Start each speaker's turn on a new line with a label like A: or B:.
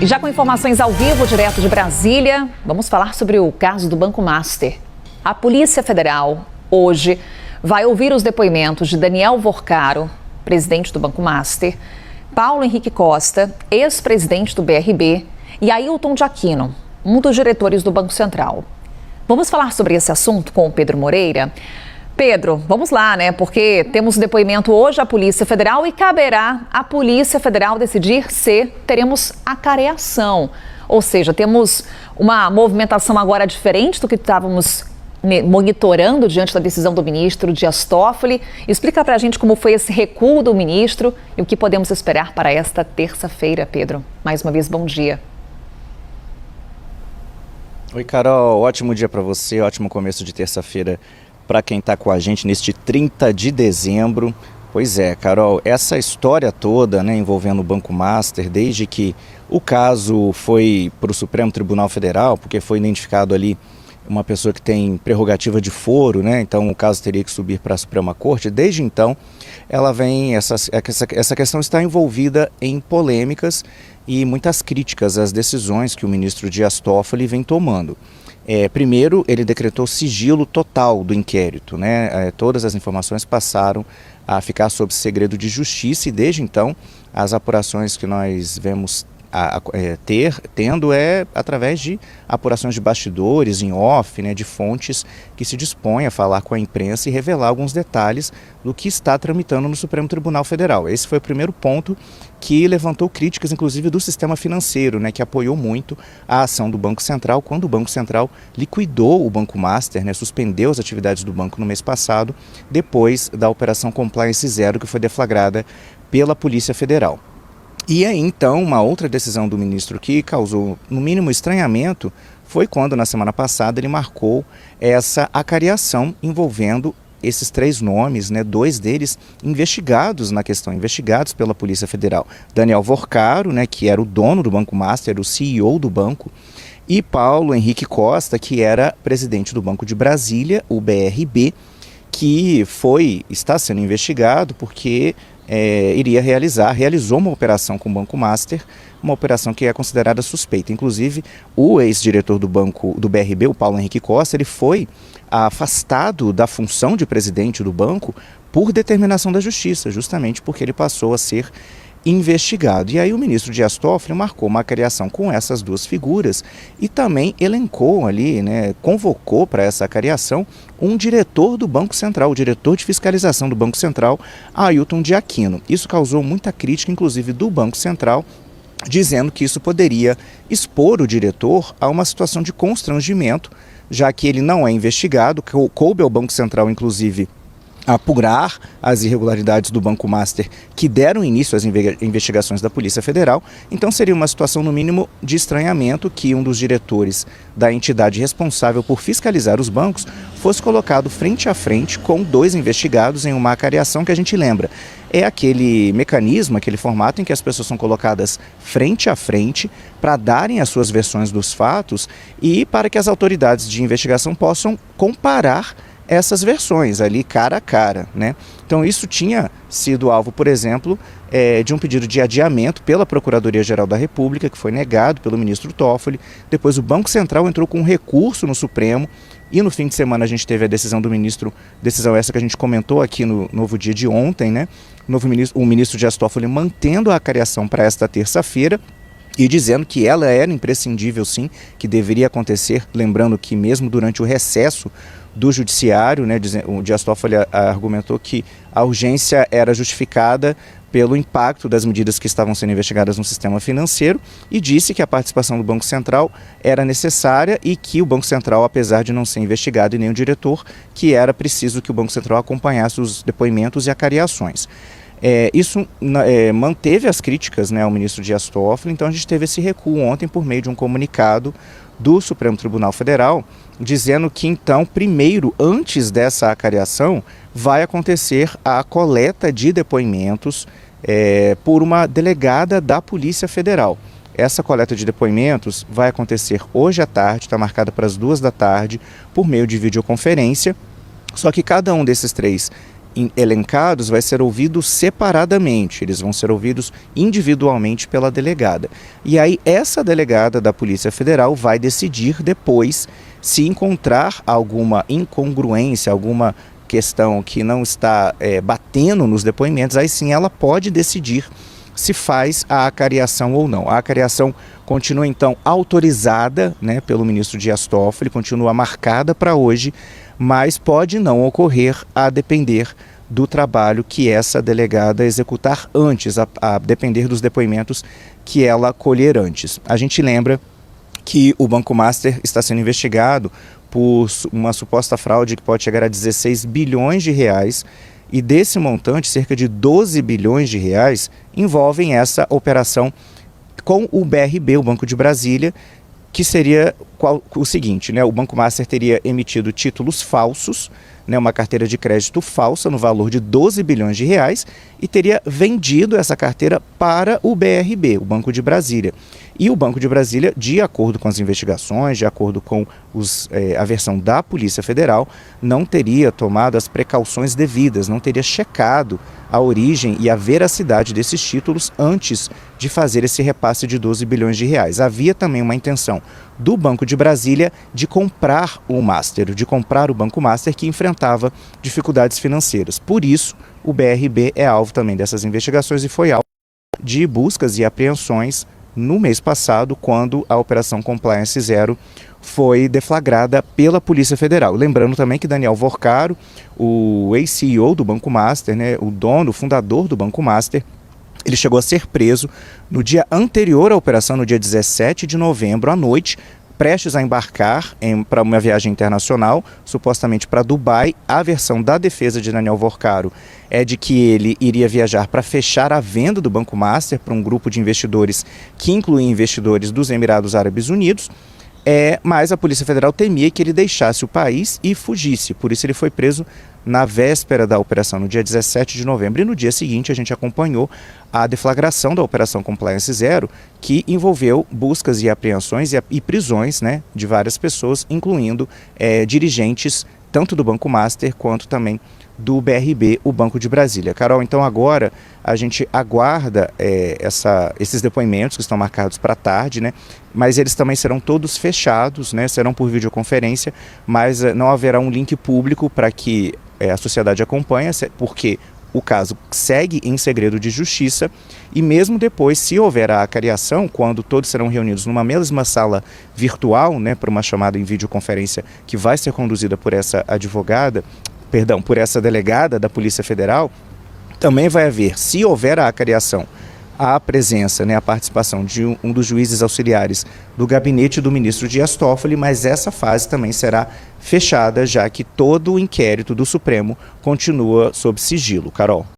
A: E já com informações ao vivo, direto de Brasília, vamos falar sobre o caso do Banco Master. A Polícia Federal, hoje, vai ouvir os depoimentos de Daniel Vorcaro, presidente do Banco Master, Paulo Henrique Costa, ex-presidente do BRB, e Ailton de Aquino, um dos diretores do Banco Central. Vamos falar sobre esse assunto com o Pedro Moreira. Pedro, vamos lá, né? Porque temos depoimento hoje à Polícia Federal e caberá à Polícia Federal decidir se teremos acareação. Ou seja, temos uma movimentação agora diferente do que estávamos monitorando diante da decisão do ministro Dias Toffoli. Explica pra gente como foi esse recuo do ministro e o que podemos esperar para esta terça-feira, Pedro. Mais uma vez, bom dia.
B: Oi, Carol. Ótimo dia para você, ótimo começo de terça-feira para quem está com a gente neste 30 de dezembro. Pois é, Carol, essa história toda, né, envolvendo o Banco Master, desde que o caso foi para o Supremo Tribunal Federal, porque foi identificado ali uma pessoa que tem prerrogativa de foro, né, então o caso teria que subir para a Suprema Corte. Desde então, ela vem, essa questão está envolvida em polêmicas e muitas críticas às decisões que o ministro Dias Toffoli vem tomando. Primeiro, ele decretou sigilo total do inquérito, né? Todas as informações passaram a ficar sob segredo de justiça e desde então as apurações que nós vemos tendo através de apurações de bastidores, em off, né, de fontes que se dispõem a falar com a imprensa e revelar alguns detalhes do que está tramitando no Supremo Tribunal Federal. Esse foi o primeiro ponto que levantou críticas, inclusive, do sistema financeiro, né, que apoiou muito a ação do Banco Central, quando o Banco Central liquidou o Banco Master, né, suspendeu as atividades do banco no mês passado, depois da Operação Compliance Zero, que foi deflagrada pela Polícia Federal. E aí, então, uma outra decisão do ministro que causou, no mínimo, estranhamento, foi quando, na semana passada, ele marcou essa acareação envolvendo esses três nomes, né, dois deles investigados na questão, investigados pela Polícia Federal. Daniel Vorcaro, né, que era o dono do Banco Master, o CEO do banco, e Paulo Henrique Costa, que era presidente do Banco de Brasília, o BRB, que está sendo investigado porque realizou uma operação com o Banco Master, uma operação que é considerada suspeita. Inclusive, o ex-diretor do banco do BRB, o Paulo Henrique Costa, ele foi afastado da função de presidente do banco por determinação da Justiça, justamente porque ele passou a ser investigado. E aí o ministro Dias Toffoli marcou uma acareação com essas duas figuras e também elencou ali, né, convocou para essa acareação um diretor do Banco Central, o diretor de fiscalização do Banco Central, Ailton de Aquino. Isso causou muita crítica, inclusive do Banco Central, dizendo que isso poderia expor o diretor a uma situação de constrangimento, já que ele não é investigado, coube ao Banco Central, inclusive, apurar as irregularidades do Banco Master que deram início às investigações da Polícia Federal. Então seria uma situação, no mínimo, de estranhamento que um dos diretores da entidade responsável por fiscalizar os bancos fosse colocado frente a frente com dois investigados em uma acareação que a gente lembra. É aquele mecanismo, aquele formato em que as pessoas são colocadas frente a frente para darem as suas versões dos fatos e para que as autoridades de investigação possam comparar essas versões ali cara a cara, né? Então isso tinha sido alvo, por exemplo, de um pedido de adiamento pela Procuradoria-Geral da República, que foi negado pelo ministro Toffoli. Depois o Banco Central entrou com um recurso no Supremo e no fim de semana a gente teve a decisão do ministro, decisão essa que a gente comentou aqui no Novo Dia de ontem, né? O ministro Dias Toffoli mantendo a acareação para esta terça-feira e dizendo que ela era imprescindível sim, que deveria acontecer, lembrando que mesmo durante o recesso do judiciário, né, o Dias Toffoli argumentou que a urgência era justificada pelo impacto das medidas que estavam sendo investigadas no sistema financeiro e disse que a participação do Banco Central era necessária e que o Banco Central, apesar de não ser investigado e nem o diretor, que era preciso que o Banco Central acompanhasse os depoimentos e acareações. Isso manteve as críticas, né, ao ministro Dias Toffoli, então a gente teve esse recuo ontem por meio de um comunicado do Supremo Tribunal Federal, dizendo que então, primeiro, antes dessa acareação, vai acontecer a coleta de depoimentos por uma delegada da Polícia Federal. Essa coleta de depoimentos vai acontecer hoje à tarde, está marcada para as 14h, por meio de videoconferência, só que cada um desses três elencados vai ser ouvido separadamente, eles vão ser ouvidos individualmente pela delegada. E aí essa delegada da Polícia Federal vai decidir depois se encontrar alguma incongruência, alguma questão que não está batendo nos depoimentos, aí sim ela pode decidir se faz a acariação ou não. A acariação continua então autorizada, né, pelo ministro Dias Toffoli, continua marcada para hoje, mas pode não ocorrer a depender do trabalho que essa delegada executar antes, a depender dos depoimentos que ela colher antes. A gente lembra que o Banco Master está sendo investigado por uma suposta fraude que pode chegar a 16 bilhões de reais, e desse montante, cerca de 12 bilhões de reais envolvem essa operação com o BRB, o Banco de Brasília, que seria o seguinte, né? O Banco Master teria emitido títulos falsos, né, uma carteira de crédito falsa no valor de 12 bilhões de reais e teria vendido essa carteira para o BRB, o Banco de Brasília. E o Banco de Brasília, de acordo com as investigações, de acordo com a versão da Polícia Federal, não teria tomado as precauções devidas, não teria checado a origem e a veracidade desses títulos antes de fazer esse repasse de 12 bilhões de reais. Havia também uma intenção do Banco de Brasília de comprar o Master, de comprar o Banco Master, que enfrentava dificuldades financeiras. Por isso, o BRB é alvo também dessas investigações e foi alvo de buscas e apreensões no mês passado, quando a Operação Compliance Zero foi deflagrada pela Polícia Federal. Lembrando também que Daniel Vorcaro, o ex-CEO do Banco Master, né, o dono, o fundador do Banco Master, ele chegou a ser preso no dia anterior à operação, no dia 17 de novembro à noite, prestes a embarcar para uma viagem internacional, supostamente para Dubai. A versão da defesa de Daniel Vorcaro é de que ele iria viajar para fechar a venda do Banco Master para um grupo de investidores que incluía investidores dos Emirados Árabes Unidos, mas a Polícia Federal temia que ele deixasse o país e fugisse. Por isso ele foi preso na véspera da operação, no dia 17 de novembro. E no dia seguinte a gente acompanhou a deflagração da Operação Compliance Zero, que envolveu buscas e apreensões e prisões, né, de várias pessoas, incluindo dirigentes tanto do Banco Master quanto também do BRB, o Banco de Brasília. Carol, então agora a gente aguarda esses depoimentos que estão marcados para tarde, né? Mas eles também serão todos fechados, né? Serão por videoconferência, mas não haverá um link público para que a sociedade acompanhe, porque o caso segue em segredo de justiça, e mesmo depois, se houver a acariação, quando todos serão reunidos numa mesma sala virtual, né, para uma chamada em videoconferência que vai ser conduzida por essa por essa delegada da Polícia Federal, também vai haver, se houver a acariação, a presença, né, a participação de um dos juízes auxiliares do gabinete do ministro Dias Toffoli, mas essa fase também será fechada, já que todo o inquérito do Supremo continua sob sigilo. Carol.